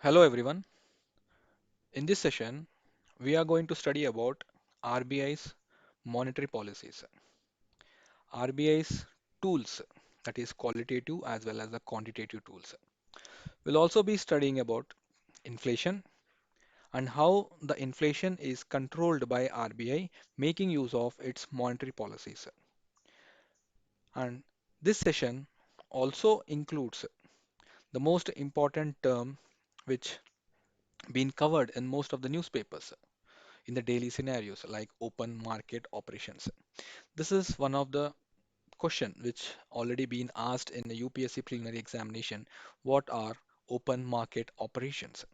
Hello everyone. In this session, we are going to study about RBI's monetary policies, RBI's tools, that is qualitative as well as the quantitative tools. We'll also be studying about inflation and how the inflation is controlled by RBI making use of its monetary policies. And this session also includes the most important term which been covered in most of the newspapers in the daily scenarios like open market operations. This is one of the question which already been asked in the UPSC preliminary examination. What are open market operations?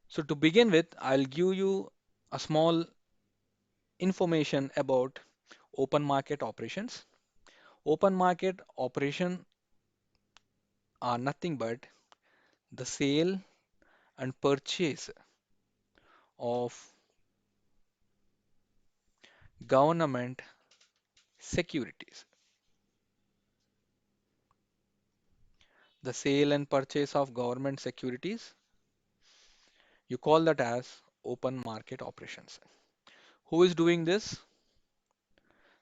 So to begin with, I'll give you a small information about open market operations. Open market operation are nothing but the sale and purchase of government securities. The sale and purchase of government securities, you call that as open market operations. Who is doing this?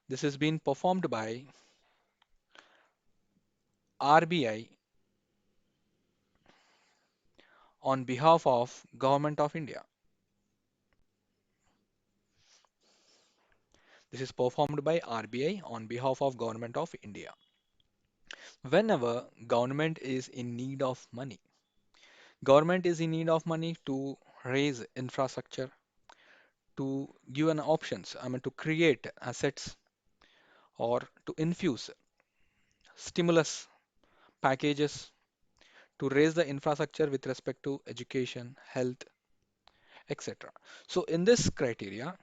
This is being performed by RBI on behalf of Government of India. This is performed by RBI on behalf of Government of India. Whenever government is in need of money, government is in need of money to raise infrastructure, to give an options, to create assets or to infuse stimulus packages to raise the infrastructure with respect to education, health, etc. So in this criteria,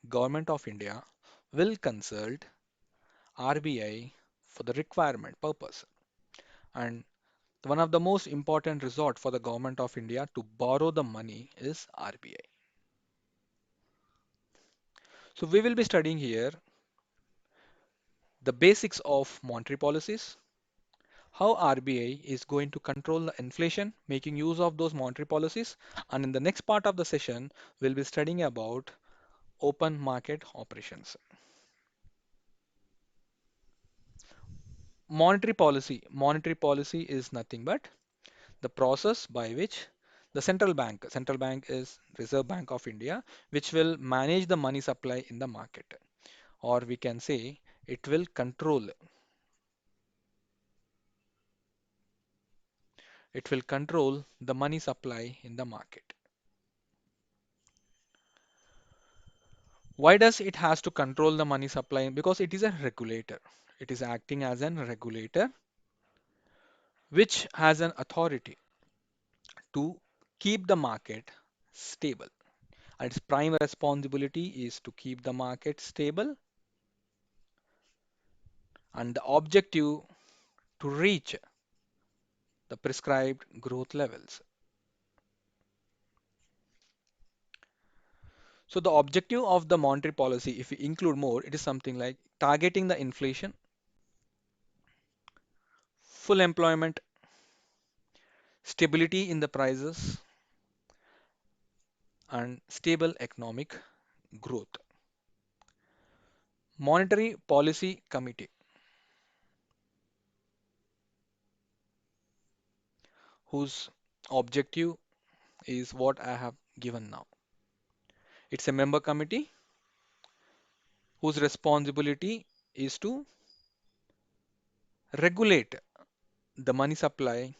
Government of India will consult RBI for the requirement purpose. And one of the most important resort for the Government of India to borrow the money is RBI. So we will be studying here the basics of monetary policies, how RBI is going to control the inflation, making use of those monetary policies. And in the next part of the session, we'll be studying about open market operations. Monetary policy is nothing but the process by which the central bank is Reserve Bank of India, which will manage the money supply in the market, or we can say it will control the money supply in the market. Why does it has to control the money supply? Because it is a regulator. It is acting as an regulator which has an authority to keep the market stable. And its prime responsibility is to keep the market stable and the objective to reach the prescribed growth levels. So the objective of the monetary policy, if we include more, it is something like targeting the inflation, full employment, stability in the prices, and stable economic growth. Monetary Policy Committee, whose objective is what I have given now. It's a member committee whose responsibility is to regulate the money supply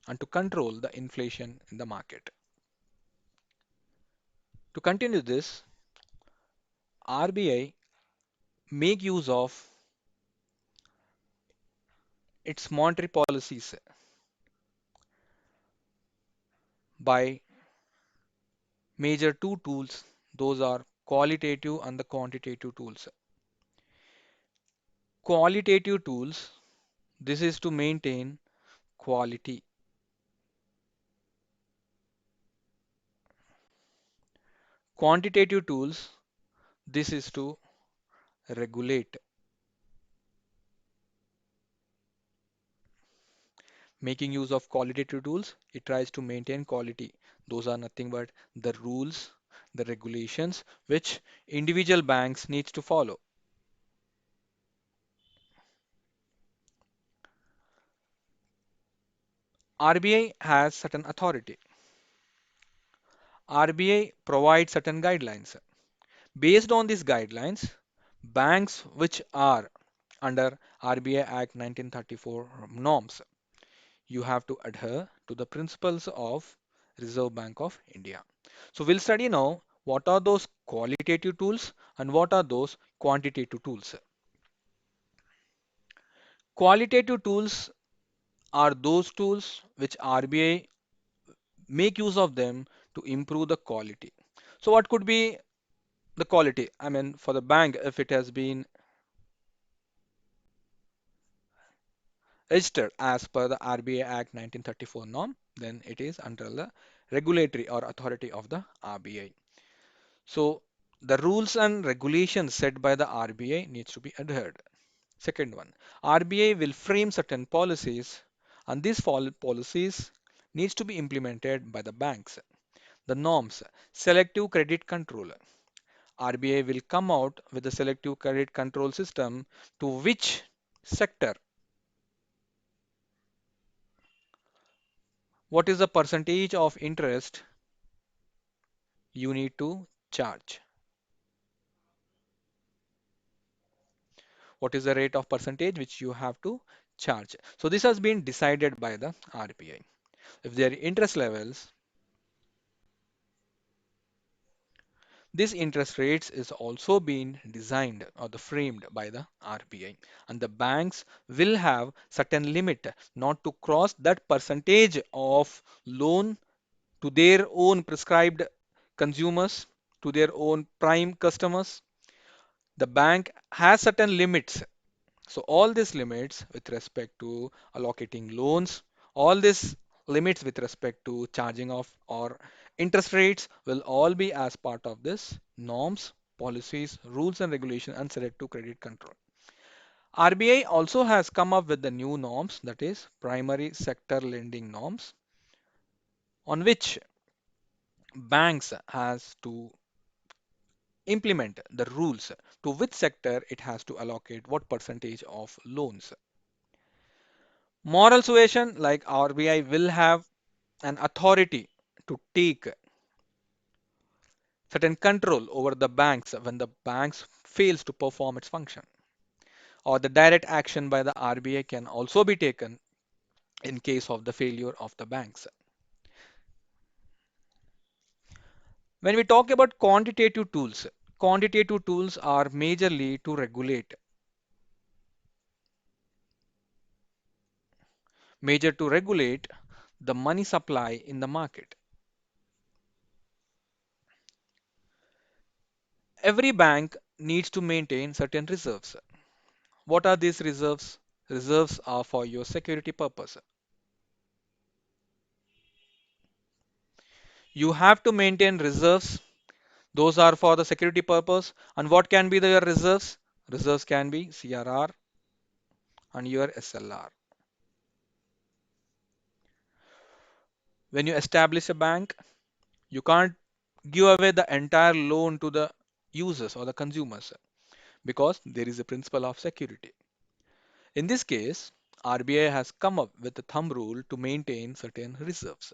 and to control the inflation in the market. To continue this, RBI make use of its monetary policies by major two tools. Those are qualitative and the quantitative tools. Qualitative tools, this is to maintain quality. Quantitative tools, this is to regulate. Making use of qualitative tools, it tries to maintain quality. Those are nothing but the rules, the regulations which individual banks needs to follow. RBI has certain authority. RBI provides certain guidelines. Based on these guidelines, banks which are under RBI Act 1934 norms, you have to adhere to the principles of Reserve Bank of India. So we'll study now what are those qualitative tools and what are those quantitative tools. Qualitative tools are those tools which RBI make use of them to improve the quality. So what could be the quality? I mean, for the bank, if it has been registered as per the RBI Act 1934 norm, then it is under the regulatory or authority of the RBI. So the rules and regulations set by the RBI needs to be adhered. Second one, RBI will frame certain policies and these policies needs to be implemented by the banks. The norms, selective credit control. RBI will come out with a selective credit control system to which sector, what is the percentage of interest you need to charge, what is the rate of percentage which you have to charge. So this has been decided by the RBI. If their interest levels, this interest rates is also being designed or the framed by the RBI, and the banks will have certain limit not to cross that percentage of loan to their own prescribed consumers, to their own prime customers. The bank has certain limits. So all these limits with respect to allocating loans, all these limits with respect to charging off or interest rates will all be as part of this norms, policies, rules and regulation and selective credit control. RBI also has come up with the new norms, that is primary sector lending norms, on which banks has to implement the rules to which sector it has to allocate what percentage of loans. Moral suasion, like RBI will have an authority to take certain control over the banks when the banks fails to perform its function, or the direct action by the RBI can also be taken in case of the failure of the banks. When we talk about quantitative tools are majorly to regulate, major to regulate the money supply in the market. Every bank needs to maintain certain reserves. What are these reserves? Reserves are for your security purpose. You have to maintain reserves. Those are for the security purpose. And what can be your reserves? Reserves can be CRR and your SLR. When you establish a bank, you can't give away the entire loan to the users or the consumers because there is a principle of security. In this case, RBI has come up with a thumb rule to maintain certain reserves.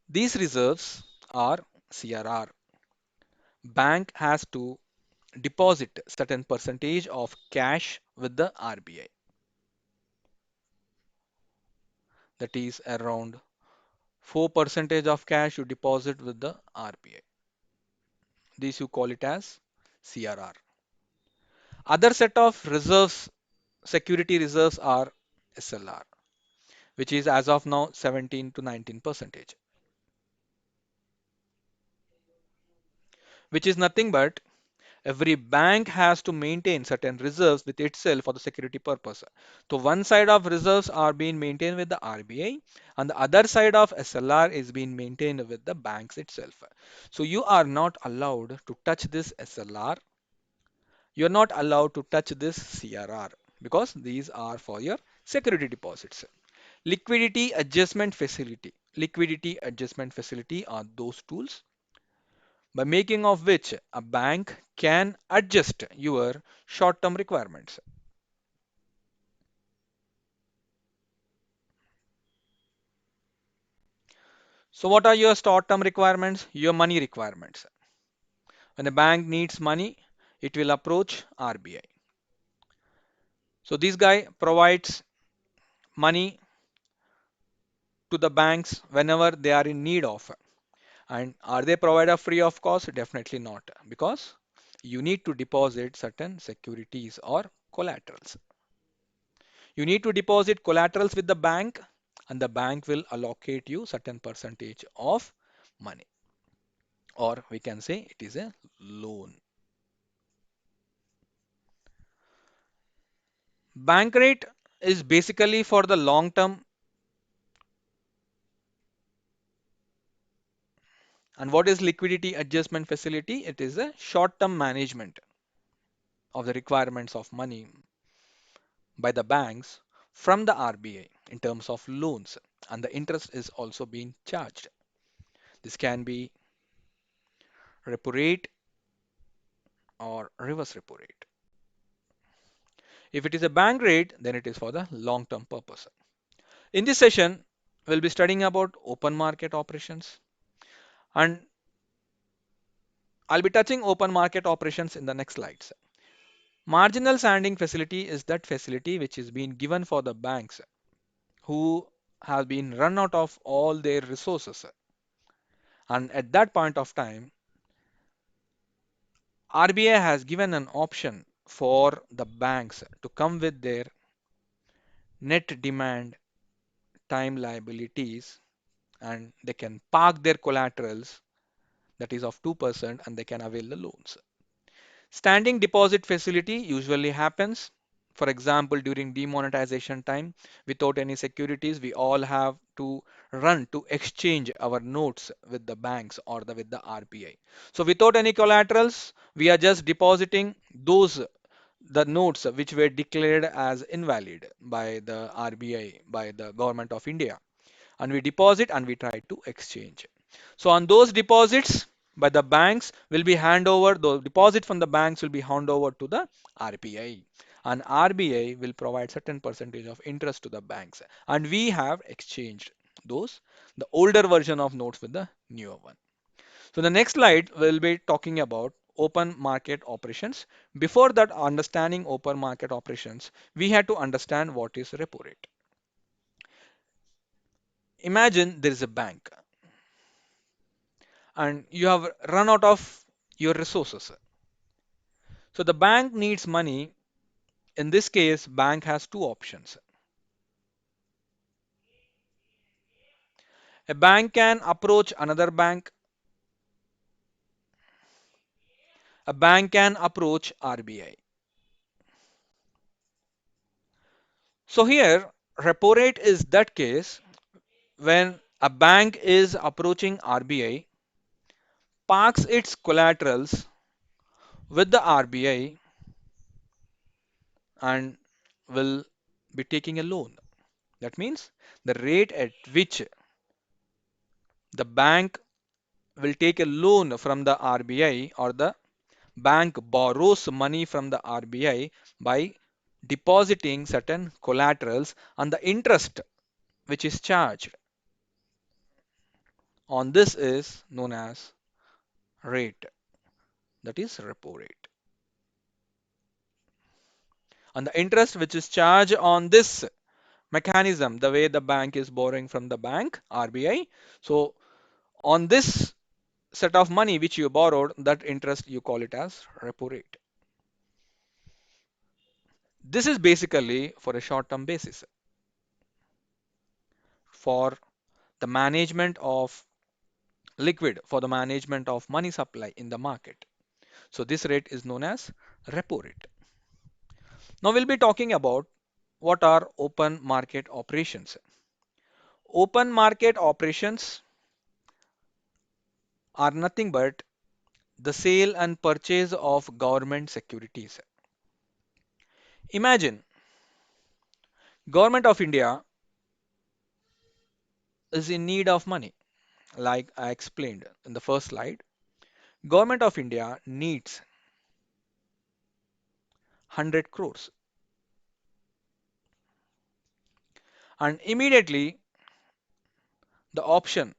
These reserves are CRR. Bank has to deposit certain percentage of cash with the RBI. That is around 4 percentage of cash you deposit with the RBI. This you call it as CRR. Other set of reserves, security reserves are SLR, which is as of now 17 to 19 percentage, which is nothing but every bank has to maintain certain reserves with itself for the security purpose. So one side of reserves are being maintained with the RBI and the other side of SLR is being maintained with the banks itself. So you are not allowed to touch this SLR. You're not allowed to touch this CRR because these are for your Security deposits. Liquidity adjustment facility. Liquidity adjustment facility are those tools by making of which a bank can adjust your short-term requirements. So what are your short-term requirements? Your money requirements. When a bank needs money, it will approach RBI. So this guy provides money to the banks whenever they are in need of. And are they provided free of cost? Definitely not, because you need to deposit certain securities or collaterals. You need to deposit collaterals with the bank, and the bank will allocate you certain percentage of money, or we can say it is a loan. Bank rate is basically for the long term. And what is liquidity adjustment facility? It is a short term management of the requirements of money by the banks from the RBI in terms of loans, and the interest is also being charged. This can be repo rate or reverse repo rate. If it is a bank rate, then it is for the long term purpose. In this session, we'll be studying about open market operations, and I'll be touching open market operations in the next slides. Marginal standing facility is that facility which is being given for the banks who have been run out of all their resources, and at that point of time RBI has given an option for the banks to come with their net demand time liabilities, and they can park their collaterals that is of 2% and they can avail the loans. Standing deposit facility usually happens, for example, during demonetization time, without any securities, we all have to run to exchange our notes with the banks or with the RBI. So without any collaterals, we are just depositing those the notes which were declared as invalid by the RBI, by the government of India, and we deposit and we try to exchange. So on those deposits by the banks will be hand over, the deposit from the banks will be hand over to the RBI, and RBI will provide certain percentage of interest to the banks, and we have exchanged those the older version of notes with the newer one. So the next slide will be talking about open market operations. Before that, understanding open market operations, we had to understand what is repo rate. Imagine there is a bank and you have run out of your resources. So the bank needs money. In this case, bank has two options. A bank can approach another bank. A bank can approach RBI. So here, repo rate is that case when a bank is approaching RBI, parks its collaterals with the RBI, and will be taking a loan. That means the rate at which the bank will take a loan from the RBI, or the bank borrows money from the RBI by depositing certain collaterals, and the interest which is charged on this is known as rate, that is repo rate. And the interest which is charged on this mechanism, the way the bank is borrowing from the bank, RBI, so on this set of money which you borrowed, that interest you call it as repo rate. This is basically for a short-term basis for the management of liquid, for the management of money supply in the market. So this rate is known as repo rate. Now we'll be talking about what are open market operations. Open market operations are nothing but the sale and purchase of government securities. Imagine Government of India is in need of money. Like I explained in the first slide, Government of India needs 100 crores. And immediately the option,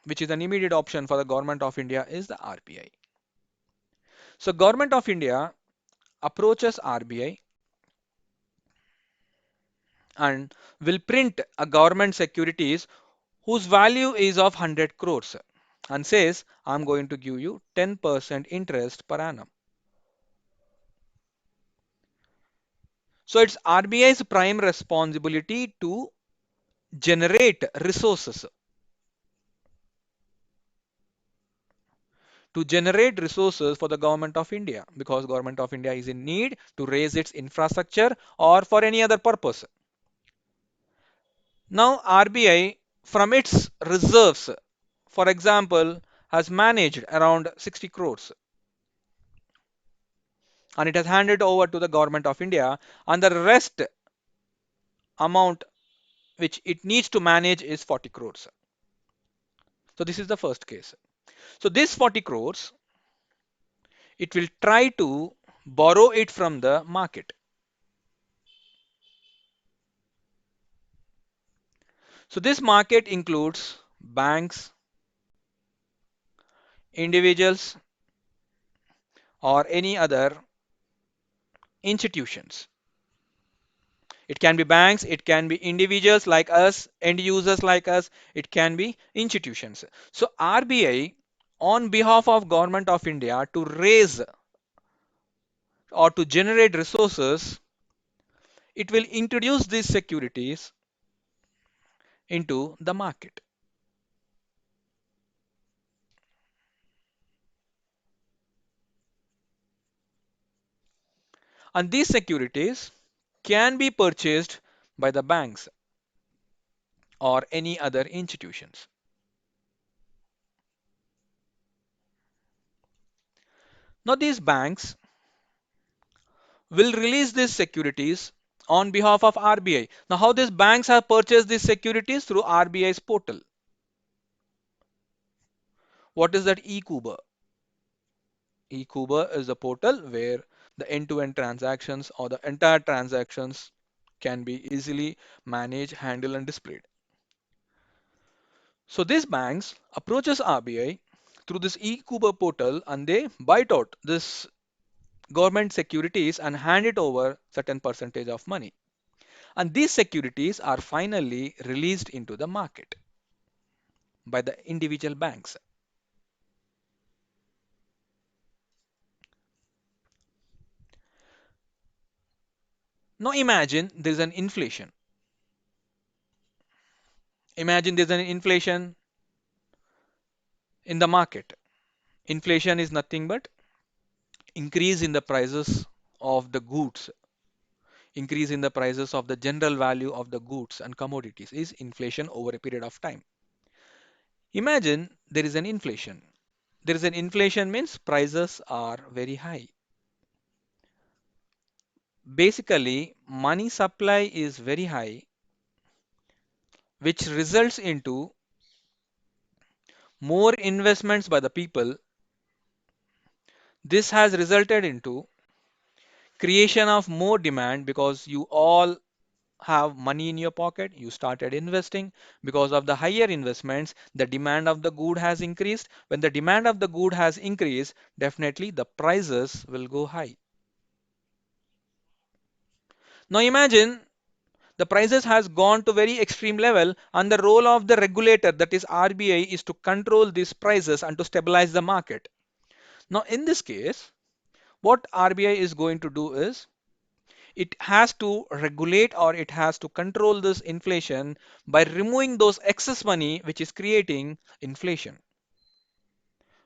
which is an immediate option for the Government of India, is the RBI. So Government of India approaches RBI and will print a government securities whose value is of 100 crores and says, I'm going to give you 10% interest per annum. So it's RBI's prime responsibility to generate resources, for the government of India, because government of India is in need to raise its infrastructure or for any other purpose. Now RBI from its reserves, for example, has managed around 60 crores and it has handed over to the government of India, and the rest amount which it needs to manage is 40 crores. So this is the first case. So this 40 crores, it will try to borrow it from the market. So this market includes banks, individuals, or any other institutions. It can be banks, it can be individuals like us, end users like us, it can be institutions. So RBI, on behalf of Government of India, to raise or to generate resources, it will introduce these securities into the market. And these securities can be purchased by the banks or any other institutions. Now these banks will release these securities on behalf of RBI. Now how these banks have purchased these securities? Through RBI's portal. What is that eKuber? eKuber is the portal where the end-to-end transactions or the entire transactions can be easily managed, handled, and displayed. So these banks approaches RBI through this eKuber portal and they buy out this government securities and hand it over certain percentage of money. And these securities are finally released into the market by the individual banks. Now imagine there's an inflation. Imagine there's an inflation in the market. Inflation is nothing but increase in the prices of the goods, increase in the prices of the general value of the goods and commodities is inflation over a period of time. Imagine there is an inflation. There is an inflation means prices are very high. Basically, money supply is very high, which results into more investments by the people. This has resulted into creation of more demand because you all have money in your pocket, you started investing. Because of the higher investments, the demand of the good has increased. When the demand of the good has increased, definitely the prices will go high. Now imagine the prices has gone to very extreme level and the role of the regulator, that is RBI, is to control these prices and to stabilize the market. Now in this case, what RBI is going to do is it has to regulate or it has to control this inflation by removing those excess money which is creating inflation,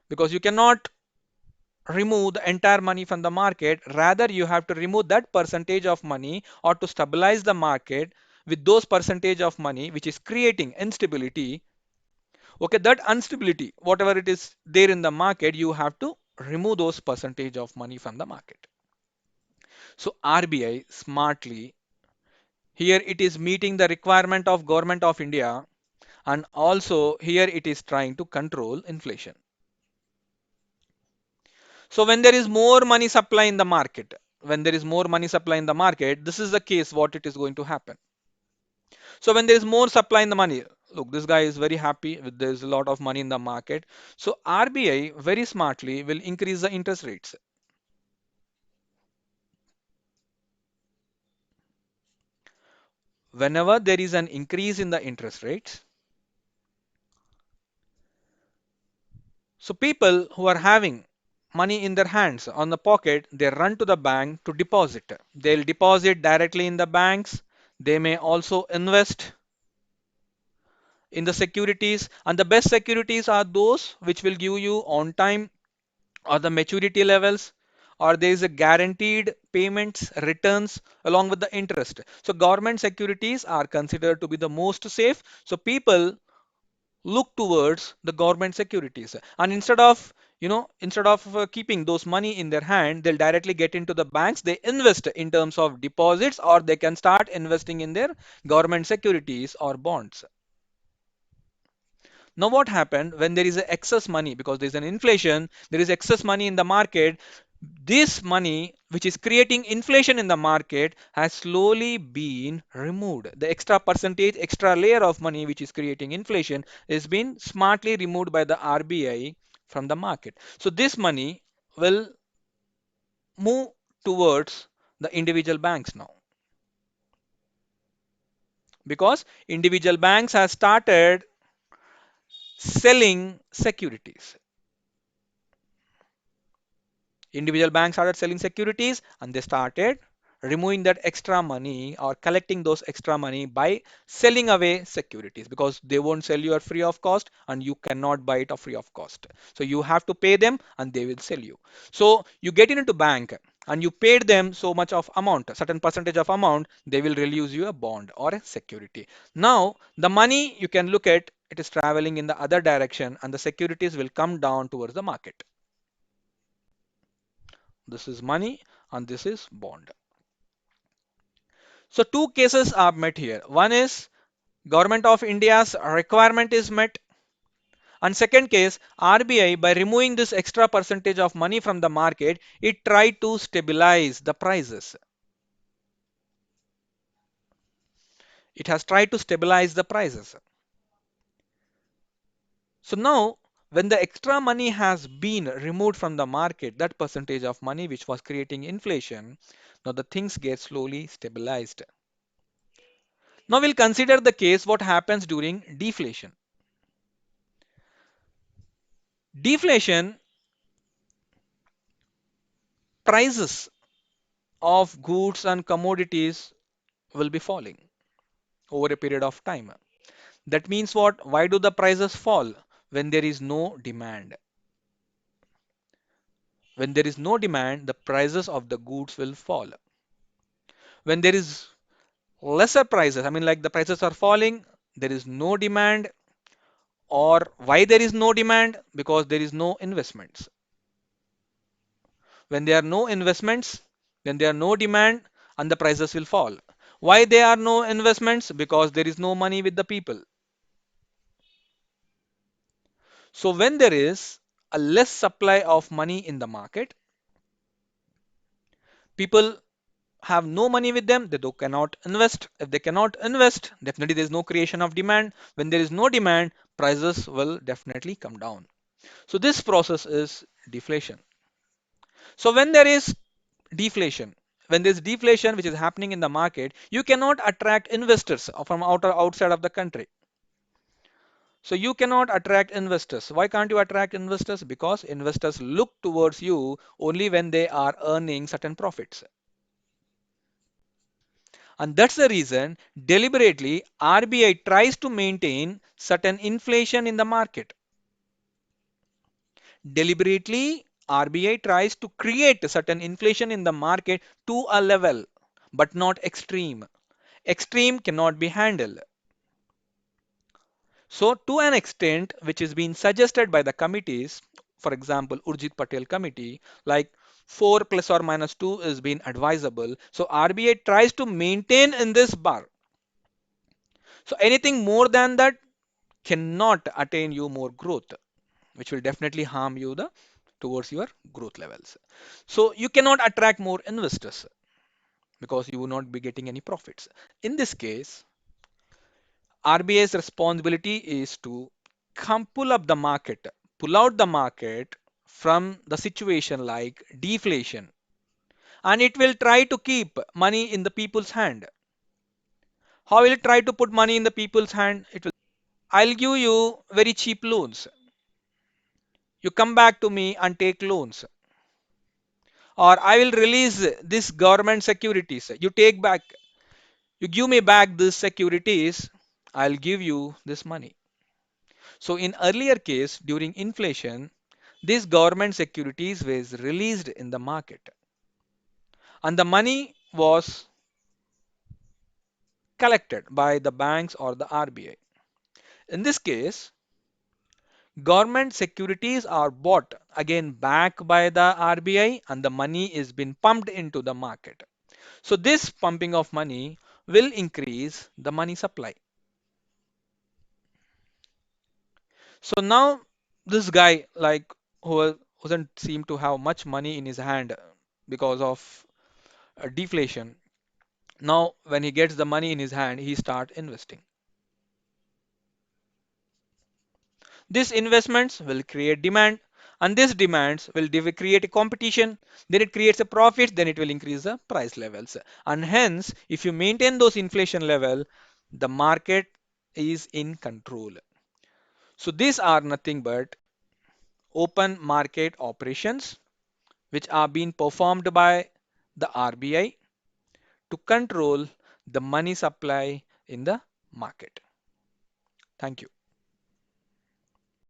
because you cannot remove the entire money from the market, rather you have to remove that percentage of money or to stabilize the market with those percentage of money which is creating instability. Okay, that instability, whatever it is there in the market, you have to remove those percentage of money from the market. So RBI smartly Here it is meeting the requirement of government of India, and also here it is trying to control inflation. So when there is more money supply in the market, when there is more money supply in the market, this is the case what it is going to happen. So when there is more supply in the money, look, this guy is very happy with there's a lot of money in the market. So RBI very smartly will increase the interest rates. Whenever there is an increase in the interest rates, so people who are having money in their hands on the pocket, they run to the bank to deposit. They'll deposit directly in the banks. They may also invest in the securities, and the best securities are those which will give you on time or the maturity levels, or there is a guaranteed payments returns along with the interest. So government securities are considered to be the most safe, so people look towards the government securities, and instead of keeping those money in their hand, they'll directly get into the banks. They invest in terms of deposits, or they can start investing in their government securities or bonds. Now, what happened when there is a excess money because there is an inflation, there is excess money in the market. This money, which is creating inflation in the market, has slowly been removed. The extra percentage, extra layer of money which is creating inflation is been smartly removed by the RBI from the market. So this money will move towards the individual banks now because individual banks have started selling securities. Individual banks started selling securities and they started removing that extra money or collecting those extra money by selling away securities because they won't sell you at free of cost and you cannot buy it at free of cost. So you have to pay them and they will sell you. So you get into bank and you paid them so much of amount, a certain percentage of amount, they will release you a bond or a security. Now the money you can look at it is traveling in the other direction and the securities will come down towards the market. This is money and this is bond. So two cases are met here. One is Government of India's requirement is met. And second case, RBI by removing this extra percentage of money from the market, it tried to stabilize the prices. It has tried to stabilize the prices. So now when the extra money has been removed from the market, that percentage of money which was creating inflation, now the things get slowly stabilized. Now we'll consider the case what happens during deflation. Deflation, prices of goods and commodities will be falling over a period of time. That means what? Why do the prices fall? When there is no demand. When there is no demand, the prices of the goods will fall. When there is lesser prices, I mean, like the prices are falling, there is no demand. Or why there is no demand? Because there is no investments. When there are no investments, then there are no demand and the prices will fall. Why there are no investments? Because there is no money with the people. So when there is a less supply of money in the market, people have no money with them, they cannot invest. If they cannot invest, definitely there is no creation of demand. When there is no demand, prices will definitely come down. So this process is deflation. So when there is deflation, when there's deflation which is happening in the market, you cannot attract investors from outside of the country. So you cannot attract investors. Why can't you attract investors? Because investors look towards you only when they are earning certain profits. And that's the reason deliberately RBI tries to maintain certain inflation in the market. Deliberately, RBI tries to create certain inflation in the market to a level, but not extreme. Extreme cannot be handled. So, to an extent which is being suggested by the committees, for example, Urjit Patel committee, like 4 plus or minus 2 is being advisable. So RBI tries to maintain in this bar. So anything more than that cannot attain you more growth, which will definitely harm you the towards your growth levels. So you cannot attract more investors because you will not be getting any profits. In this case, RBI's responsibility is to come pull up the market, pull out the market from the situation like deflation, and it will try to keep money in the people's hand. How will it try to put money in the people's hand? It will, I'll give you very cheap loans. You come back to me and take loans. Or I will release this government securities. You take back, you give me back these securities, I'll give you this money. So in earlier case, during inflation, these government securities was released in the market and the money was collected by the banks or the RBI. In this case, government securities are bought again back by the RBI and the money is been pumped into the market. So this pumping of money will increase the money supply. So now this guy like who doesn't seem to have much money in his hand because of deflation. Now when he gets the money in his hand, he start investing. These investments will create demand, and this demands will create a competition. Then it creates a profit. Then it will increase the price levels. And hence, if you maintain those inflation level, the market is in control. So these are nothing but open market operations which are being performed by the RBI to control the money supply in the market. Thank you.